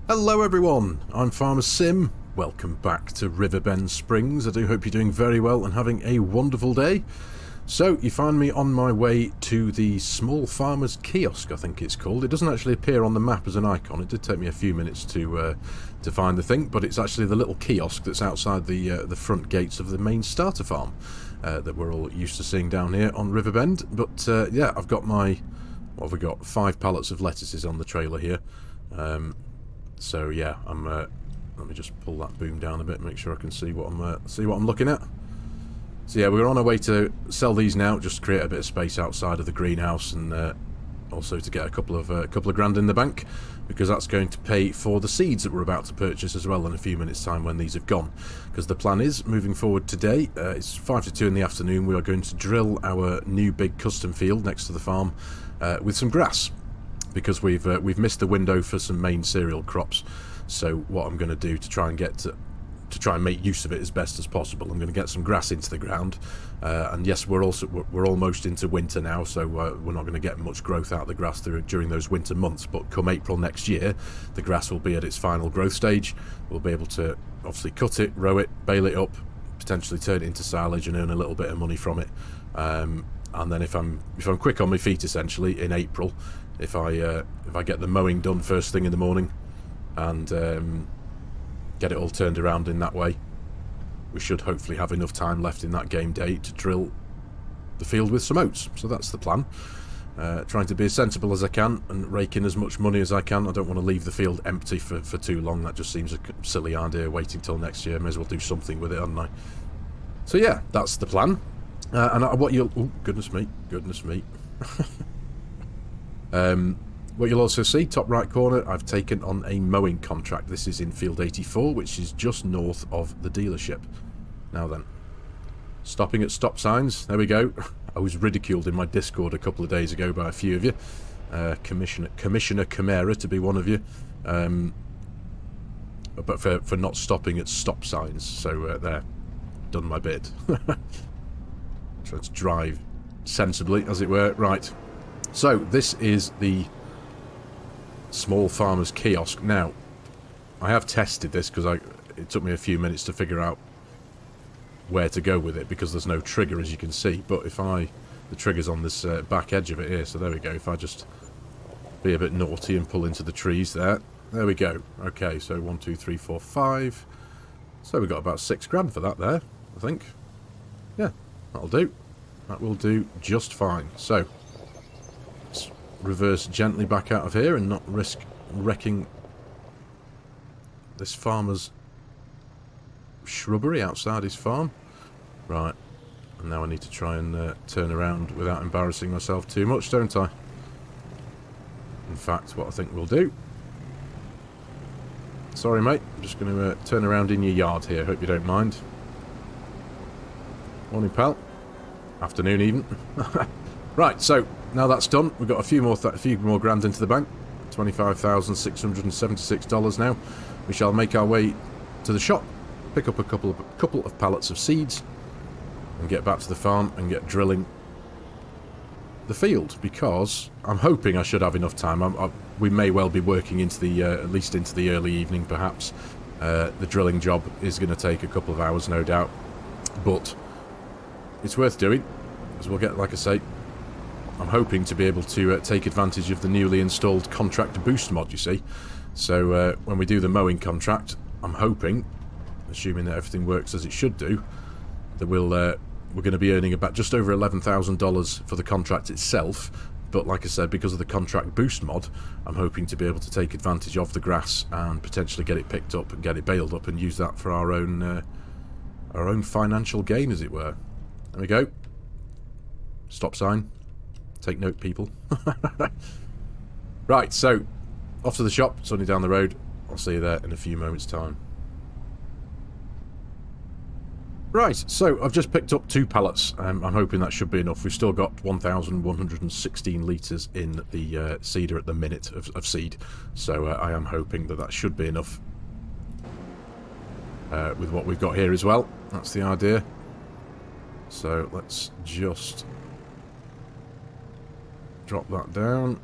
Hello everyone, I'm FARMERSIM. Welcome back to Riverbend Springs. I do hope you're doing very well and having a wonderful day. So, you find me on my way to the Small Farmers Kiosk, I think it's called. It doesn't actually appear on the map as an icon. It did take me a few minutes to find the thing, but it's actually the little kiosk that's outside the front gates of the main starter farm that we're all used to seeing down here on Riverbend. But yeah, I've got my, what have we got, 5 pallets of lettuces on the trailer here. So yeah, let me just pull that boom down a bit, make sure I can see what I'm looking at. So yeah, we're on our way to sell these now, just to create a bit of space outside of the greenhouse, and also to get a couple of grand in the bank, because that's going to pay for the seeds that we're about to purchase as well in a few minutes' time when these have gone. Because the plan is, moving forward today, it's 5 to 2 in the afternoon, we are going to drill our new big custom field next to the farm with some grass. Because we've missed the window for some main cereal crops, so what I'm going to do to try and make use of it as best as possible, I'm going to get some grass into the ground. And yes, we're almost into winter now, so we're not going to get much growth out of the grass during those winter months. But come April next year, the grass will be at its final growth stage. We'll be able to obviously cut it, row it, bale it up, potentially turn it into silage and earn a little bit of money from it. And then if I'm quick on my feet, essentially in April, if I get the mowing done first thing in the morning and get it all turned around in that way, we should hopefully have enough time left in that game day to drill the field with some oats. So that's the plan. Trying to be as sensible as I can and rake in as much money as I can. I don't want to leave the field empty for too long. That just seems a silly idea, waiting till next year. May as well do something with it, hadn't I? So yeah, that's the plan. And what you'll... Oh, goodness me. What you'll also see, top right corner, I've taken on a mowing contract. This is in field 84, which is just north of the dealership. Now then, stopping at stop signs. There we go. I was ridiculed in my Discord a couple of days ago by a few of you. Commissioner Chimera to be one of you. But for not stopping at stop signs. So there, done my bit. Try to drive sensibly, as it were. Right. So, this is the Small Farmers Kiosk. Now, I have tested this because it took me a few minutes to figure out where to go with it, because there's no trigger, as you can see. But if the trigger's on this back edge of it here, so there we go. If I just be a bit naughty and pull into the trees there we go. Okay, so 1, 2, 3, 4, 5. So we got about 6 grand for that there, I think. Yeah, that'll do. That will do just fine. So, let's reverse gently back out of here and not risk wrecking this farmer's shrubbery outside his farm. Right, and now I need to try and turn around without embarrassing myself too much, don't I? In fact, what I think we'll do... Sorry, mate, I'm just going to turn around in your yard here, hope you don't mind. Morning, pal. Afternoon, even. Right, so now that's done, we've got a few more grand into the bank. $25,676 now. We shall make our way to the shop, pick up a couple of pallets of seeds, and get back to the farm and get drilling the field, because I'm hoping I should have enough time. We may well be working into the at least into the early evening, perhaps. The drilling job is going to take a couple of hours, no doubt, but it's worth doing, because we'll get, like I say, I'm hoping to be able to take advantage of the newly installed contract boost mod, you see. So when we do the mowing contract, I'm hoping, assuming that everything works as it should do, that we're going to be earning about just over $11,000 for the contract itself. But like I said, because of the contract boost mod, I'm hoping to be able to take advantage of the grass and potentially get it picked up and get it baled up and use that for our own financial gain, as it were. There we go. Stop sign. Take note, people. Right, so off to the shop. It's only down the road. I'll see you there in a few moments' time. Right, so I've just picked up 2 pallets. I'm hoping that should be enough. We've still got 1,116 litres in the seeder at the minute of seed. So I am hoping that should be enough with what we've got here as well. That's the idea. So let's just drop that down.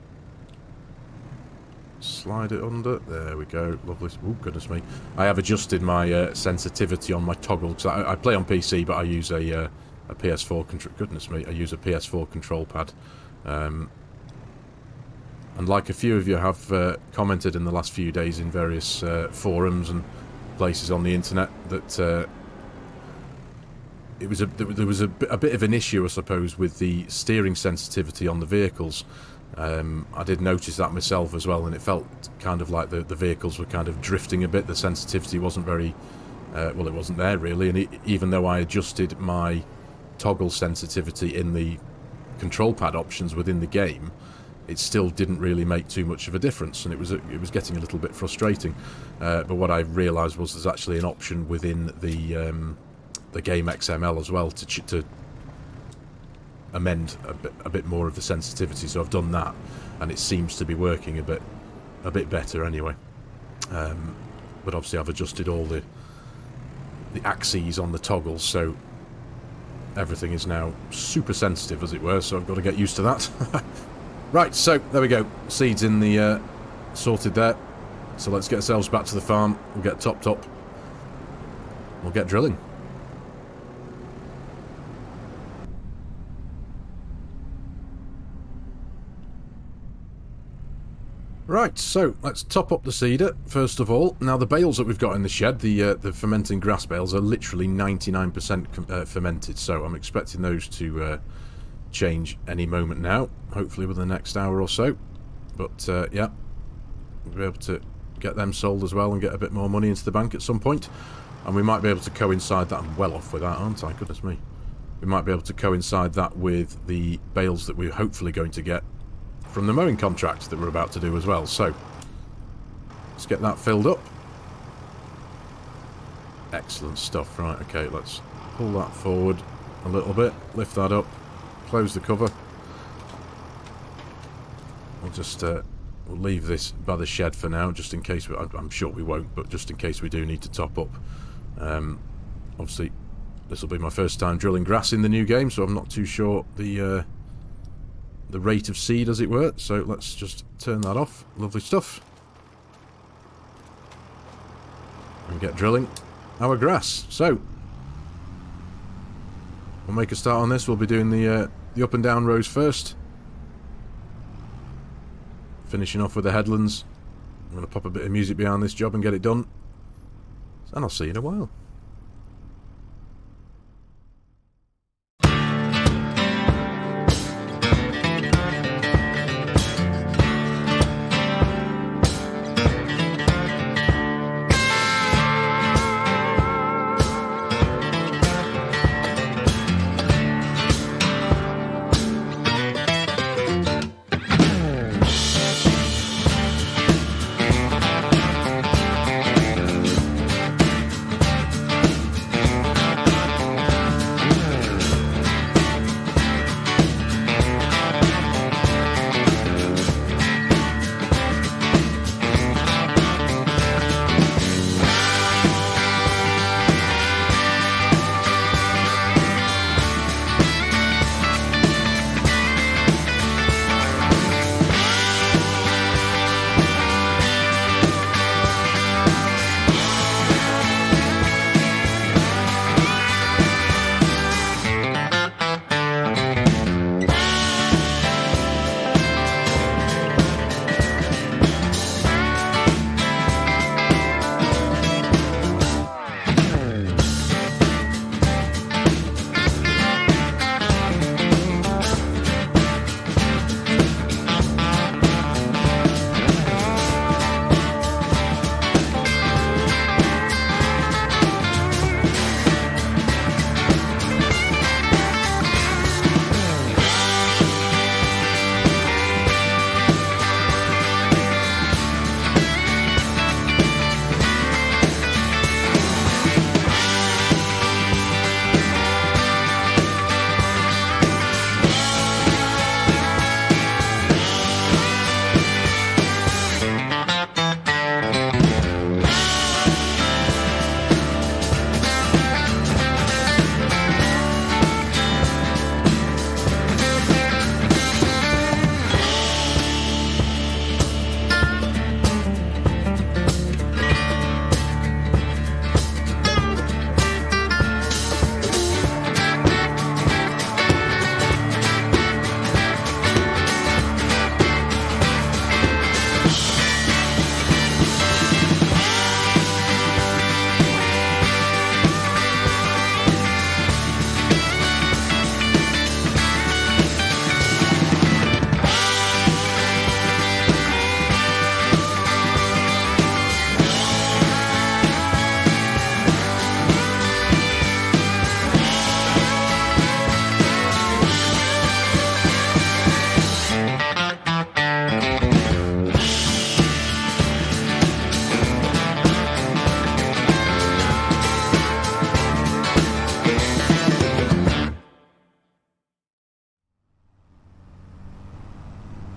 slide it under. There we go. Lovely. Oh, goodness me. I have adjusted my sensitivity on my toggle, because I play on PC, but I use a PS4 control. Goodness me, I use a PS4 control pad. And like a few of you have commented in the last few days in various forums and places on the internet, that there was a bit of an issue, I suppose, with the steering sensitivity on the vehicles. I did notice that myself as well, and it felt kind of like the vehicles were kind of drifting a bit. The sensitivity wasn't very... well, it wasn't there, really, and even though I adjusted my toggle sensitivity in the control pad options within the game, it still didn't really make too much of a difference, and it was getting a little bit frustrating. But what I realised was there's actually an option within the game XML as well to amend a bit more of the sensitivity, so I've done that, and it seems to be working a bit better anyway. But obviously I've adjusted all the axes on the toggles, so everything is now super sensitive, as it were, so I've got to get used to that. Right, so there we go, seeds in the sorted there, so let's get ourselves back to the farm. We'll get topped up, we'll get drilling. Right, so let's top up the seeder first of all. Now the bales that we've got in the shed, the fermenting grass bales, are literally 99% fermented, so I'm expecting those to change any moment now, hopefully within the next hour or so. But yeah, we'll be able to get them sold as well and get a bit more money into the bank at some point. And we might be able to coincide that. I'm well off with that, aren't I? Goodness me. We might be able to coincide that with the bales that we're hopefully going to get from the mowing contract that we're about to do as well. So let's get that filled up. Excellent stuff. Right, okay, let's pull that forward a little bit, lift that up, close the cover. We'll just we'll leave this by the shed for now, just in case I'm sure we won't, but just in case we do need to top up. Obviously this will be my first time drilling grass in the new game, so I'm not too sure the rate of seed, as it were, so let's just turn that off. Lovely stuff. And get drilling our grass. So we'll make a start on this. We'll be doing the up and down rows first, finishing off with the headlands. I'm going to pop a bit of music behind this job and get it done, and I'll see you in a while.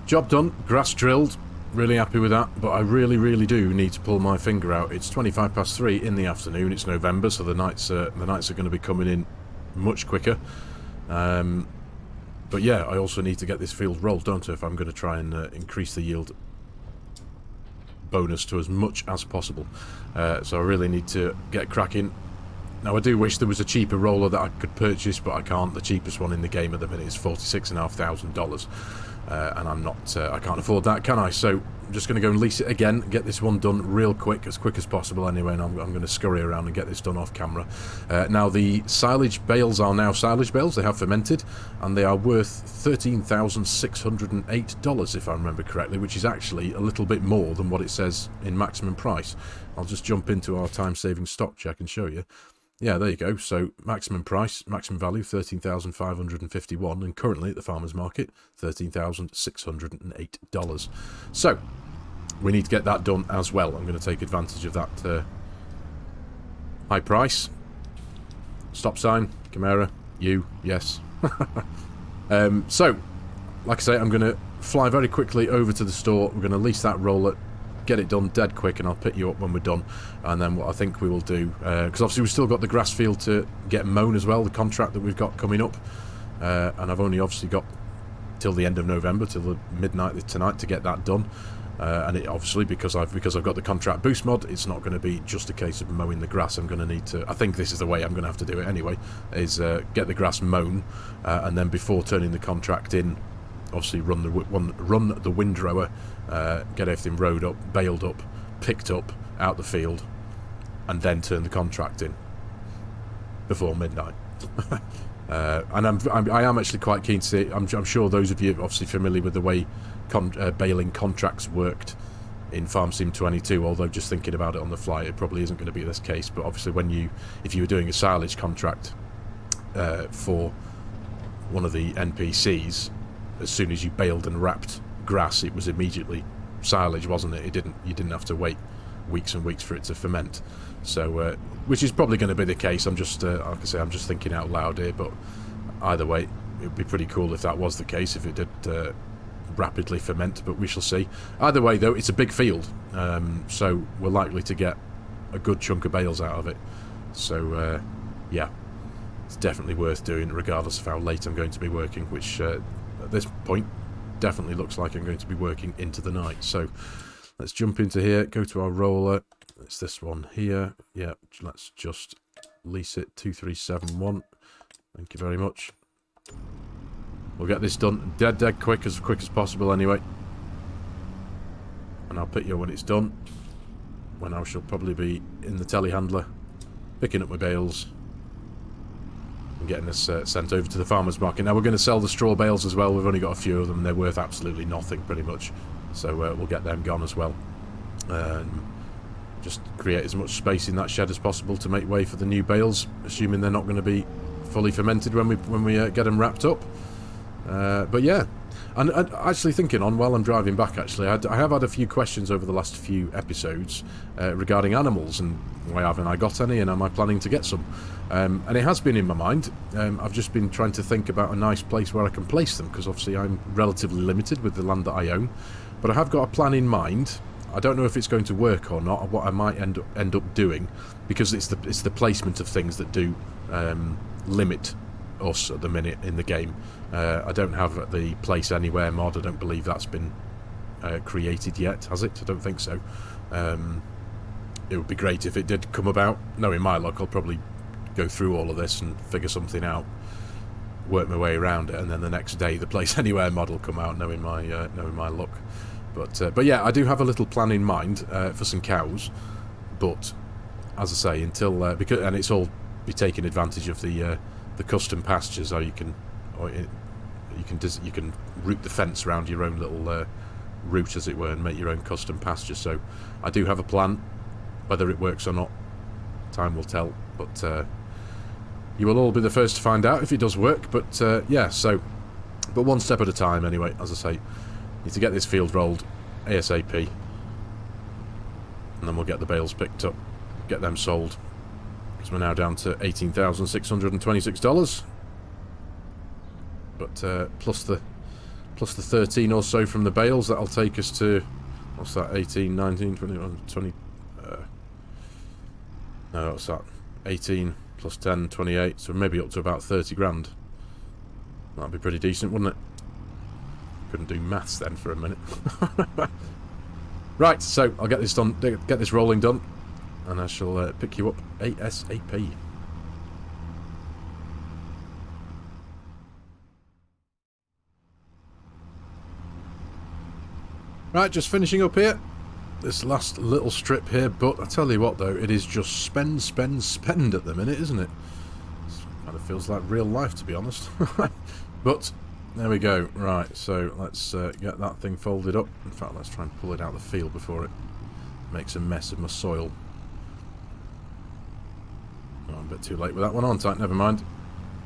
Job done, grass drilled, really happy with that, but I really do need to pull my finger out. It's 3:25 in the afternoon, it's November, so the nights are going to be coming in much quicker. But yeah, I also need to get this field rolled, don't I, if I'm going to try and increase the yield bonus to as much as possible. So I really need to get cracking. Now I do wish there was a cheaper roller that I could purchase, but I can't. The cheapest one in the game at the minute is $46,500. And I'm not, I can't afford that, can I? So I'm just going to go and lease it again, get this one done real quick as possible anyway, and I'm going to scurry around and get this done off camera. Now the silage bales are now silage bales, they have fermented, and they are worth $13,608 if I remember correctly, which is actually a little bit more than what it says in maximum price. I'll just jump into our time-saving stock check and show you. Yeah, there you go. So maximum price, maximum value, $13,551, and currently at the farmer's market, $13,608. So we need to get that done as well. I'm going to take advantage of that high price. Stop sign, Camara, you, yes. So, like I say, I'm going to fly very quickly over to the store. We're going to lease that roller, get it done dead quick, and I'll pick you up when we're done. And then what I think we will do, because obviously we've still got the grass field to get mown as well, the contract that we've got coming up, and I've only obviously got till the end of November, till the midnight tonight, to get that done. And it obviously, because I've got the contract boost mod, it's not going to be just a case of mowing the grass. I'm going to need to, I think this is the way I'm going to have to do it anyway, is get the grass mown, and then before turning the contract in, obviously run the windrower, get everything rowed up, baled up, picked up out the field, and then turn the contract in before midnight. And I am actually quite keen to see. I'm sure those of you obviously familiar with the way baling contracts worked in FARMERSIM 22, although just thinking about it on the fly, it probably isn't going to be this case. But obviously, if you were doing a silage contract for one of the NPCs, as soon as you baled and wrapped grass, it was immediately silage, wasn't it? You didn't have to wait weeks and weeks for it to ferment. So, which is probably going to be the case. I'm just, like I say, I'm just thinking out loud here. But either way, it would be pretty cool if that was the case, if it did rapidly ferment. But we shall see. Either way, though, it's a big field, so we're likely to get a good chunk of bales out of it. So, yeah, it's definitely worth doing, regardless of how late I'm going to be working. Which, at this point, definitely looks like I'm going to be working into the night. So let's jump into here, go to our roller. It's this one here. Yeah, let's just lease it, 2371. Thank you very much. We'll get this done dead quick as possible anyway. And I'll pick you when it's done, when I shall probably be in the telehandler picking up my bales and getting this sent over to the farmer's market. Now we're going to sell the straw bales as well. We've only got a few of them and they're worth absolutely nothing pretty much, so we'll get them gone as well. Just create as much space in that shed as possible to make way for the new bales, assuming they're not going to be fully fermented when we get them wrapped up. But yeah, and actually thinking on while I'm driving back, actually I have had a few questions over the last few episodes regarding animals, and why haven't I got any, and am I planning to get some? And it has been in my mind. I've just been trying to think about a nice place where I can place them, because obviously I'm relatively limited with the land that I own, but I have got a plan in mind. I don't know if it's going to work or not, or what I might end up doing, because it's the placement of things that do limit us at the minute in the game. I don't have the place anywhere mod. I don't believe that's been created yet, has it? I don't think so. It would be great if it did come about. Knowing my luck, I'll probably go through all of this and figure something out, work my way around it, and then the next day the place anywhere mod will come out, knowing my luck. But yeah, I do have a little plan in mind for some cows, but as I say, until and it's all be taking advantage of the custom pastures, or you can route the fence around your own little route, as it were, and make your own custom pasture. So I do have a plan. Whether it works or not, time will tell. But you will all be the first to find out if it does work. But yeah, so but one step at a time. Anyway, as I say. Need to get this field rolled ASAP, and then we'll get the bales picked up, get them sold, because we're now down to $18,626. But plus the plus the 13 or so from the bales. That'll take us to, what's that, 18, 19, 21, 20, no, what's that, 18 plus 10, 28, so maybe up to about 30 grand. That'd be pretty decent, wouldn't it? Couldn't do maths then for a minute. Right, so I'll get this done, get this rolling done, and I shall pick you up ASAP. Right, just finishing up here. This last little strip here, but I tell you what though, it is just spend, spend, spend at the minute, isn't it? It kind of feels like real life, to be honest. But there we go. Right, so let's get that thing folded up. In fact, let's try and pull it out of the field before it makes a mess of my soil. Oh, I'm a bit too late with that one, aren't I? Never mind.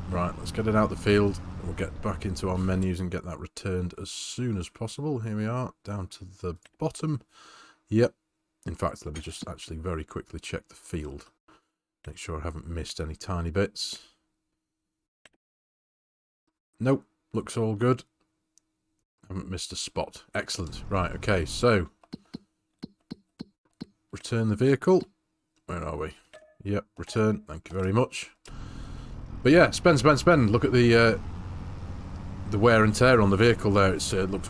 Right, let's get it out of the field. We'll get back into our menus and get that returned as soon as possible. Here we are, down to the bottom. Yep. In fact, let me just actually very quickly check the field. Make sure I haven't missed any tiny bits. Nope. Looks all good. Haven't missed a spot. Excellent. Right, okay, so return the vehicle. Where are we? Yep, return. Thank you very much. But yeah, spend, spend, spend. Look at the wear and tear on the vehicle there. It's looks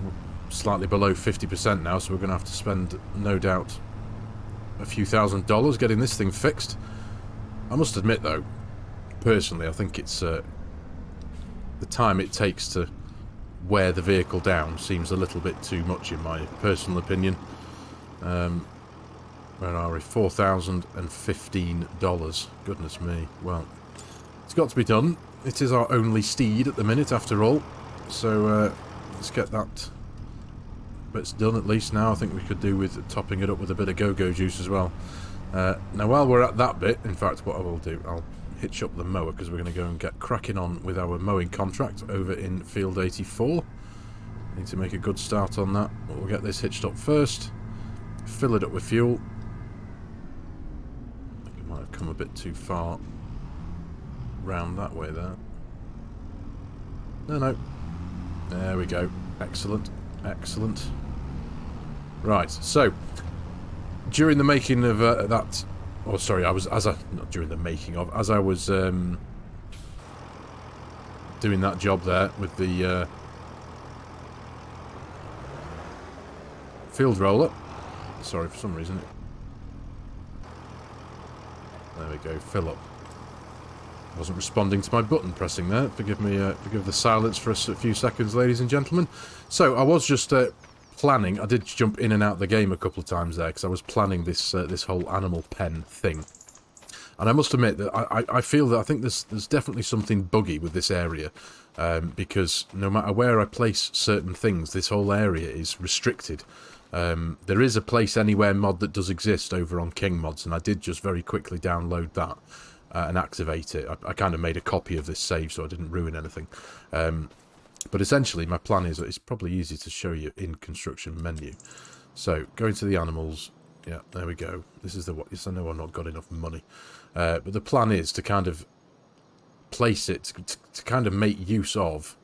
slightly below 50% now, so we're going to have to spend, no doubt, a few $1,000s getting this thing fixed. I must admit, though, personally, I think it's the time it takes to wear the vehicle down seems a little bit too much in my personal opinion. Where are we? $4,015. Goodness me. Well, it's got to be done. It is our only steed at the minute, after all. So let's get that bit's done at least now. I think we could do with topping it up with a bit of go-go juice as well. Now, while we're at that bit, in fact, what I will do, I'll hitch up the mower because we're going to go and get cracking on with our mowing contract over in Field 84. Need to make a good start on that. We'll get this hitched up first, fill it up with fuel. I think it might have come a bit too far round that way there. No. There we go. Excellent. Excellent. Right, so during the making of that, oh sorry, not during the making of, as I was doing that job there with the field roller. Sorry, for some reason there we go, fill up. Wasn't responding to my button pressing there. Forgive me, forgive the silence for a few seconds, ladies and gentlemen. So I was just planning. I did jump in and out of the game a couple of times there because I was planning this this whole animal pen thing. And I must admit that I feel that I think there's definitely something buggy with this area, because no matter where I place certain things, this whole area is restricted. There is a Place Anywhere mod that does exist over on King Mods, and I did just very quickly download that. And activate it. I kind of made a copy of this save so I didn't ruin anything. But essentially my plan is that it's probably easy to show you in construction menu. So go into the animals. Yeah, there we go. This is the what. Yes, I know I've not got enough money. But the plan is to kind of place it, to kind of make use of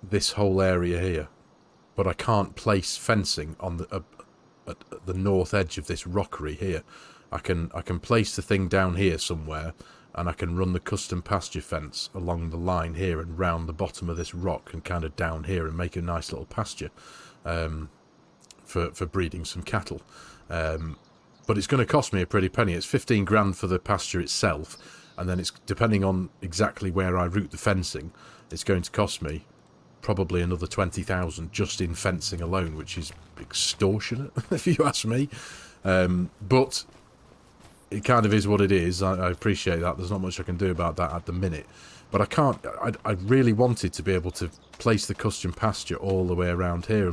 this whole area here. But I can't place fencing on the at the north edge of this rockery here. I can place the thing down here somewhere, and I can run the custom pasture fence along the line here and round the bottom of this rock and kind of down here and make a nice little pasture for breeding some cattle. But it's going to cost me a pretty penny. It's 15 grand for the pasture itself, and then it's depending on exactly where I route the fencing, it's going to cost me probably another 20,000 just in fencing alone, which is extortionate if you ask me. But it kind of is what it is. I appreciate that. There's not much I can do about that at the minute. But I can't... I really wanted to be able to place the custom pasture all the way around here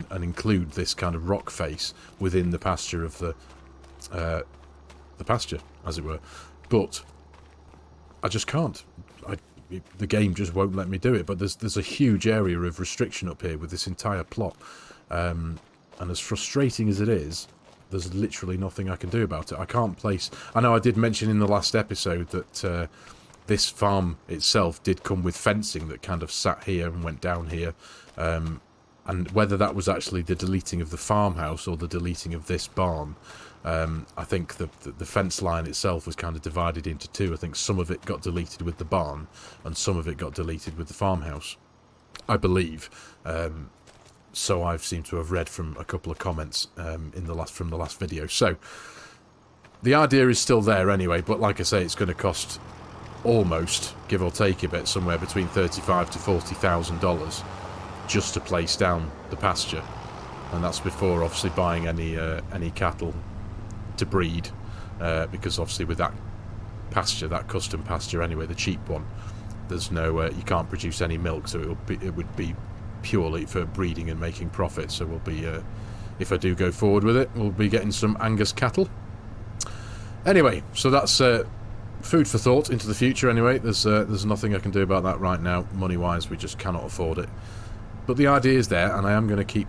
and include this kind of rock face within the pasture of the pasture, as it were. But I just can't. The game just won't let me do it. But there's a huge area of restriction up here with this entire plot. And as frustrating as it is, there's literally nothing I can do about it. I can't place... I know I did mention in the last episode that this farm itself did come with fencing that kind of sat here and went down here. And whether that was actually the deleting of the farmhouse or the deleting of this barn, I think the fence line itself was kind of divided into two. I think some of it got deleted with the barn and some of it got deleted with the farmhouse, I believe. So I've seemed to have read from a couple of comments from the last video. So the idea is still there anyway, but like I say, it's going to cost almost, give or take a bit, somewhere between $35,000 to $40,000 just to place down the pasture, and that's before obviously buying any cattle to breed, because obviously with that pasture, that custom pasture anyway, the cheap one, there's no you can't produce any milk, so it would be purely for breeding and making profit. So we'll be if I do go forward with it, we'll be getting some Angus cattle. Anyway, so that's food for thought into the future anyway. There's nothing I can do about that right now, money wise. We just cannot afford it, but the idea is there, and I am going to keep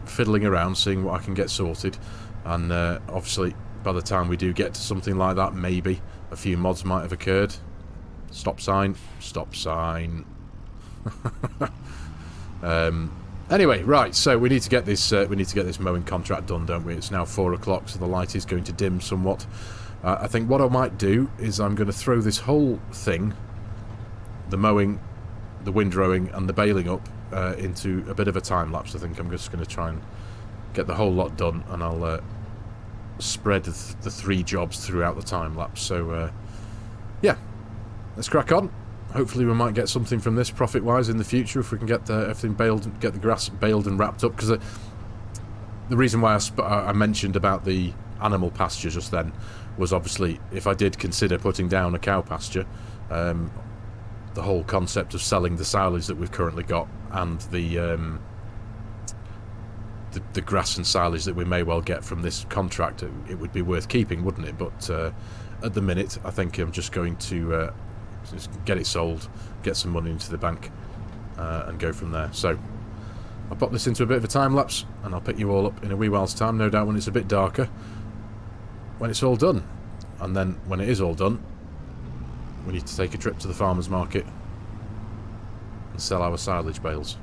fiddling around, seeing what I can get sorted. And obviously by the time we do get to something like that, maybe a few mods might have occurred. Stop sign. Anyway, right, so we need to get this mowing contract done, don't we? It's now 4 o'clock, so the light is going to dim somewhat. I think what I might do is I'm going to throw this whole thing, the mowing, the windrowing and the baling up, into a bit of a time lapse. I think I'm just going to try and get the whole lot done, and I'll spread the 3 jobs throughout the time lapse. So yeah, let's crack on. Hopefully we might get something from this profit-wise in the future if we can get everything baled, get the grass baled and wrapped up. Because the reason why I mentioned about the animal pasture just then was obviously if I did consider putting down a cow pasture, the whole concept of selling the silage that we've currently got and the grass and silage that we may well get from this contract, it would be worth keeping, wouldn't it? But at the minute, I think I'm just going to just get it sold, get some money into the bank, and go from there. So I'll pop this into a bit of a time lapse, and I'll pick you all up in a wee while's time, no doubt, when it's a bit darker, when it's all done. And then when it is all done, we need to take a trip to the farmer's market and sell our silage bales.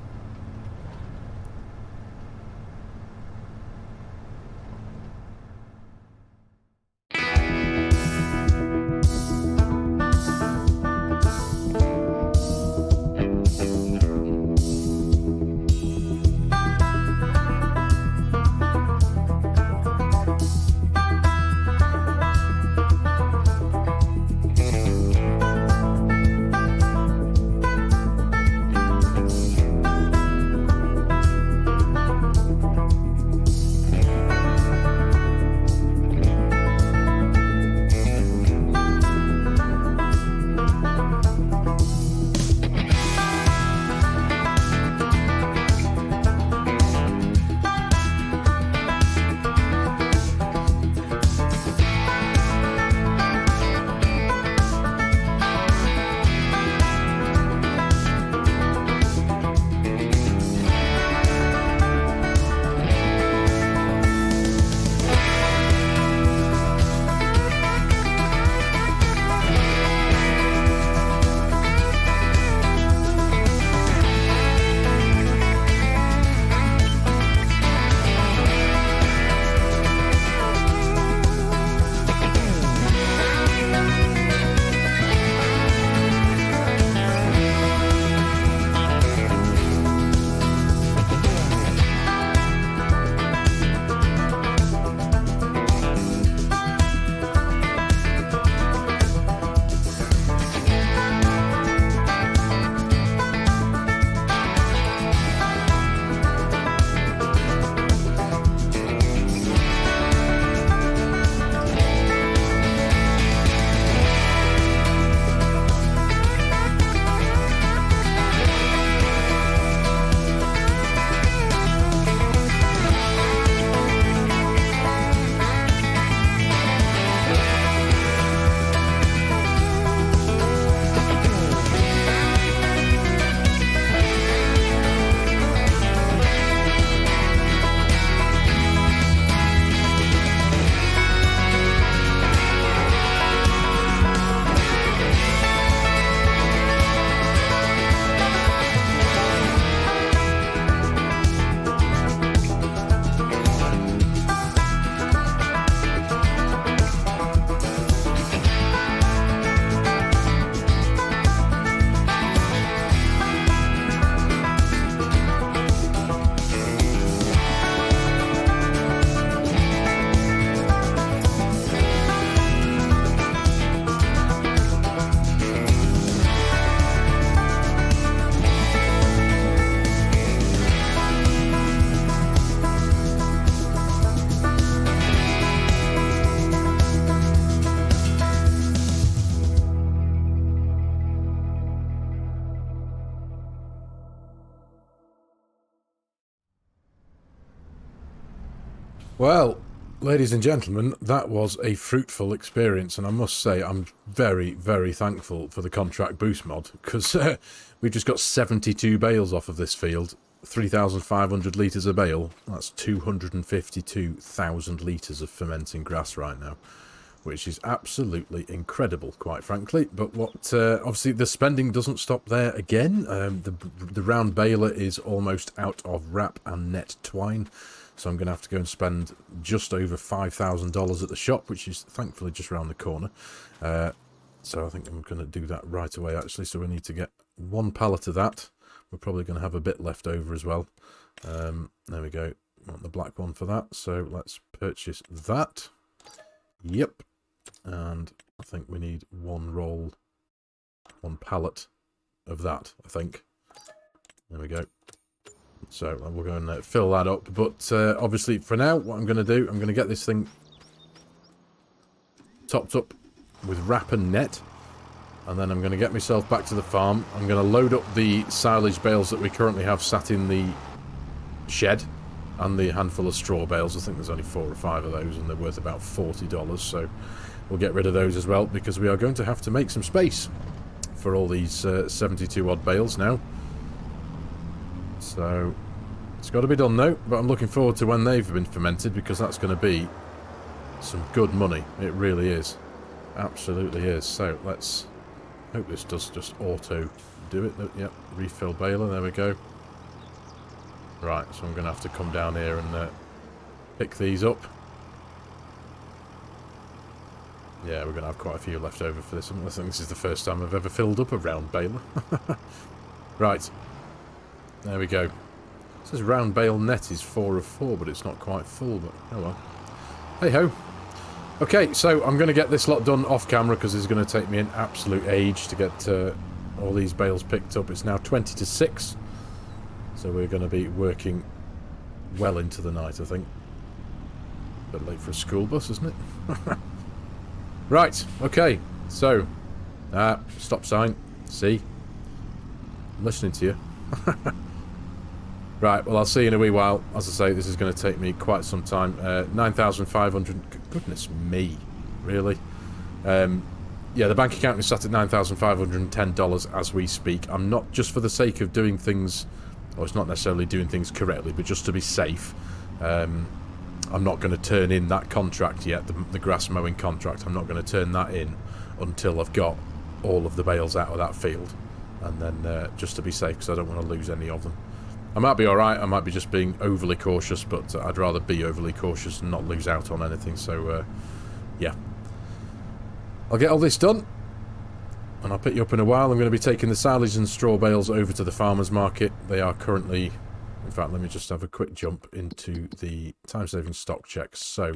Well, ladies and gentlemen, that was a fruitful experience, and I must say I'm very, very thankful for the contract boost mod, because we've just got 72 bales off of this field, 3,500 litres a bale. That's 252,000 litres of fermenting grass right now, which is absolutely incredible, quite frankly. But what obviously the spending doesn't stop there again. The round baler is almost out of wrap and net twine, so I'm going to have to go and spend just over $5,000 at the shop, which is thankfully just around the corner. So I think I'm going to do that right away, actually. So we need to get one pallet of that. We're probably going to have a bit left over as well. There we go. Want the black one for that. So let's purchase that. Yep. And I think we need one pallet of that, I think. There we go. So we'll go and fill that up. But obviously for now, what I'm going to do, I'm going to get this thing topped up with wrap and net. And then I'm going to get myself back to the farm. I'm going to load up the silage bales that we currently have sat in the shed. And the handful of straw bales. I think there's only 4 or 5 of those, and they're worth about $40. So we'll get rid of those as well, because we are going to have to make some space for all these 72 odd bales now. So it's got to be done though, but I'm looking forward to when they've been fermented, because that's going to be some good money. It really is. Absolutely is. So let's hope this does just auto do it. Yep, refill baler. There we go. Right, so I'm going to have to come down here and pick these up. Yeah, we're going to have quite a few left over for this. I think this is the first time I've ever filled up a round baler. Right, there we go. It says round bale net is 4 of 4, but it's not quite full, but oh well. Hey-ho. Okay, so I'm going to get this lot done off camera, because it's going to take me an absolute age to get all these bales picked up. It's now 20 to 6. So we're going to be working well into the night, I think. A bit late for a school bus, isn't it? Right, okay. So, stop sign. See? I'm listening to you. Right, well, I'll see you in a wee while. As I say, this is going to take me quite some time. 9,500... Goodness me. Really? Yeah, the bank account is set at $9,510 as we speak. I'm not, just for the sake of doing things... Well, it's not necessarily doing things correctly, but just to be safe, I'm not going to turn in that contract yet, the grass mowing contract. I'm not going to turn that in until I've got all of the bales out of that field. And then, just to be safe, because I don't want to lose any of them. I might be alright, I might be just being overly cautious, but I'd rather be overly cautious and not lose out on anything, so, yeah. I'll get all this done. And I'll pick you up in a while. I'm going to be taking the silage and straw bales over to the farmer's market. They are currently... In fact, let me just have a quick jump into the time-saving stock checks. So,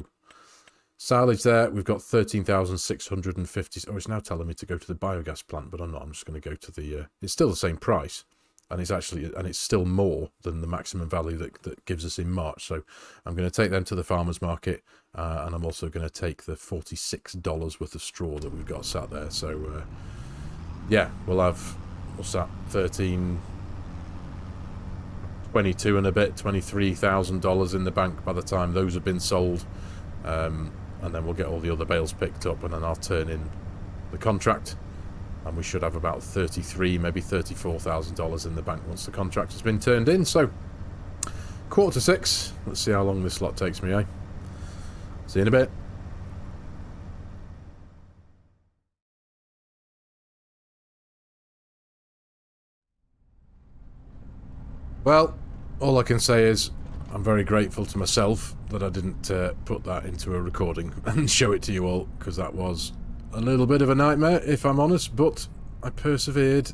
silage there, we've got 13,650... Oh, it's now telling me to go to the biogas plant, but I'm not. I'm just going to go to the... It's still the same price. And it's actually... And it's still more than the maximum value that gives us in March. So, I'm going to take them to the farmer's market. And I'm also going to take the $46 worth of straw that we've got sat there. So... yeah, we'll have, what's that, 22 and a bit, $23,000 in the bank by the time those have been sold. And then we'll get all the other bales picked up, and then I'll turn in the contract. And we should have about $33,000, maybe $34,000 in the bank once the contract has been turned in. So, 5:45. Let's see how long this lot takes me, eh? See you in a bit. Well, all I can say is I'm very grateful to myself that I didn't put that into a recording and show it to you all, because that was a little bit of a nightmare, if I'm honest, but I persevered,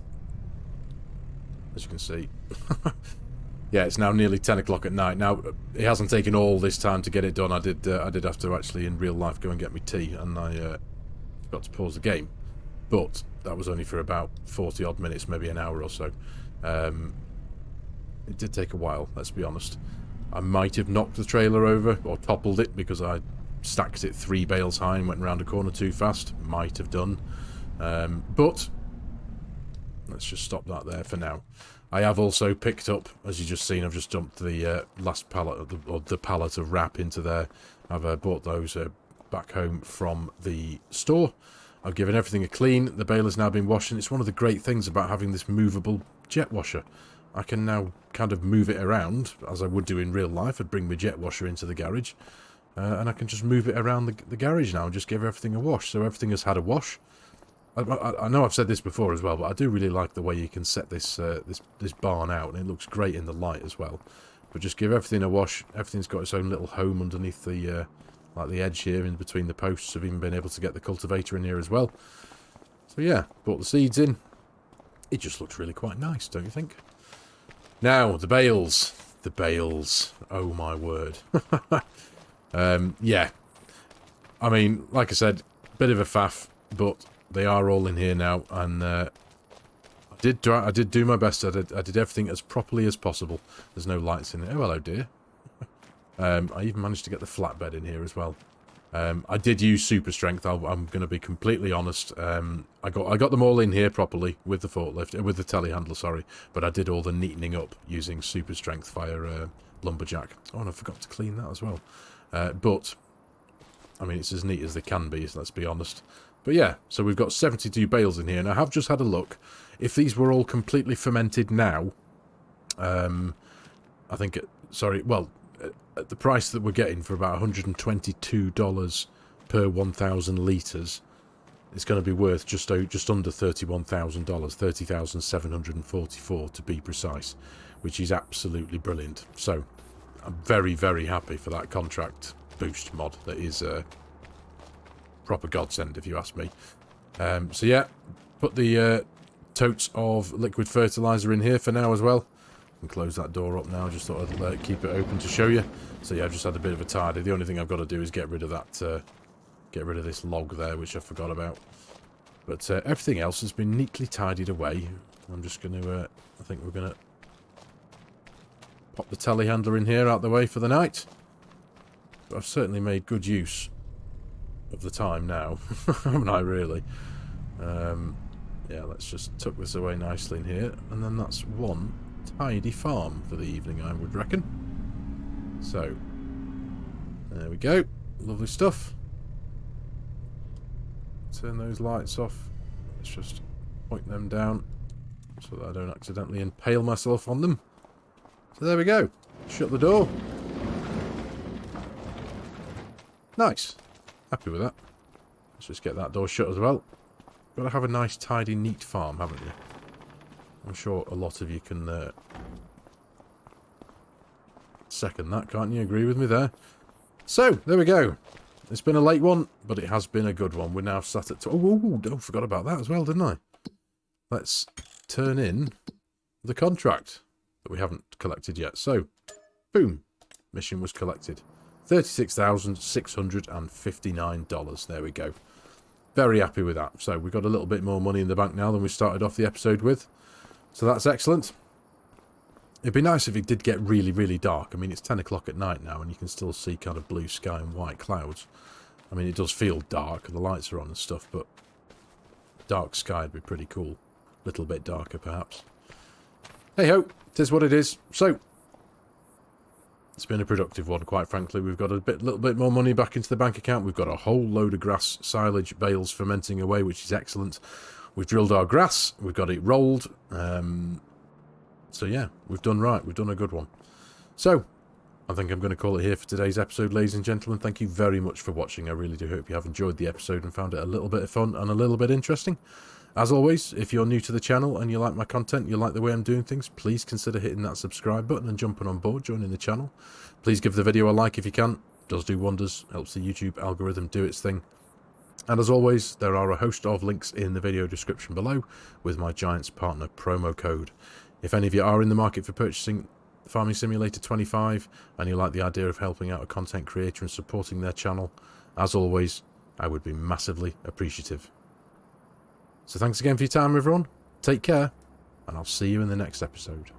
as you can see. Yeah, it's now nearly 10 o'clock at night. Now, it hasn't taken all this time to get it done. I did have to actually, in real life, go and get me tea, and I forgot to pause the game, but that was only for about 40-odd minutes, maybe an hour or so. It did take a while, let's be honest. I might have knocked the trailer over, or toppled it, because I stacked it 3 bales high and went round a corner too fast. Might have done. But let's just stop that there for now. I have also picked up, as you just seen, I've just dumped the last pallet of the pallet of wrap into there. I've bought those back home from the store. I've given everything a clean. The bale has now been washed, and it's one of the great things about having this movable jet washer. I can now kind of move it around, as I would do in real life. I'd bring my jet washer into the garage, and I can just move it around the garage now and just give everything a wash. So everything has had a wash. I know I've said this before as well, but I do really like the way you can set this this barn out, and it looks great in the light as well. But just give everything a wash. Everything's got its own little home underneath the like the edge here, in between the posts. I've even been able to get the cultivator in here as well. So yeah, brought the seeds in. It just looks really quite nice, don't you think? Now the bales, oh my word. Yeah, I mean, like I said, bit of a faff, but they are all in here now, and I did do my best. I did everything as properly as possible. There's no lights in it. Oh, hello, dear. I even managed to get the flatbed in here as well. I did use super strength. I'm going to be completely honest. I got them all in here properly with the forklift, with the telehandler, sorry. But I did all the neatening up using super strength via lumberjack. Oh, and I forgot to clean that as well. But I mean, it's as neat as they can be, let's be honest. But yeah, so we've got 72 bales in here, and I have just had a look. If these were all completely fermented now, I think, at the price that we're getting for about $122 per 1,000 litres, it's going to be worth just under $31,000, $30,744 to be precise, which is absolutely brilliant. So I'm very, very happy for that contract boost mod. That is a proper godsend, if you ask me. So yeah, put the totes of liquid fertiliser in here for now as well. And close that door up now. Just thought I'd keep it open to show you. So yeah, I've just had a bit of a tidy. The only thing I've got to do is get rid of that, get rid of this log there, which I forgot about. But everything else has been neatly tidied away. I'm just going to, I think we're going to pop the telehandler in here out the way for the night. But I've certainly made good use of the time now, haven't I, really? Yeah, let's just tuck this away nicely in here, and then that's one tidy farm for the evening, I would reckon. So there we go, lovely stuff. Turn those lights off. Let's just point them down so that I don't accidentally impale myself on them. So there we go. Shut the door. Nice. Happy with that. Let's just get that door shut as well. Got to have a nice, tidy, neat farm, haven't you? I'm sure a lot of you can second that, can't you? Agree with me there? So, there we go. It's been a late one, but it has been a good one. We're now sat at... Oh, forgot about that as well, didn't I? Let's turn in the contract that we haven't collected yet. So, boom. Mission was collected. $36,659. There we go. Very happy with that. So we've got a little bit more money in the bank now than we started off the episode with. So that's excellent. It'd be nice if it did get really, really dark. I mean, it's 10 o'clock at night now and you can still see kind of blue sky and white clouds. I mean, it does feel dark. The lights are on and stuff, but dark sky would be pretty cool. A little bit darker, perhaps. Hey-ho, it is what it is. So, it's been a productive one, quite frankly. We've got a little bit more money back into the bank account. We've got a whole load of grass silage bales fermenting away, which is excellent. We've drilled our grass. We've got it rolled. So yeah, we've done right. We've done a good one. So, I think I'm going to call it here for today's episode, ladies and gentlemen. Thank you very much for watching. I really do hope you have enjoyed the episode and found it a little bit of fun and a little bit interesting. As always, if you're new to the channel and you like my content, you like the way I'm doing things, please consider hitting that subscribe button and jumping on board, joining the channel. Please give the video a like if you can. It does do wonders, helps the YouTube algorithm do its thing. And as always, there are a host of links in the video description below with my Giants Partner promo code. If any of you are in the market for purchasing Farming Simulator 25 and you like the idea of helping out a content creator and supporting their channel, as always, I would be massively appreciative. So thanks again for your time, everyone. Take care, and I'll see you in the next episode.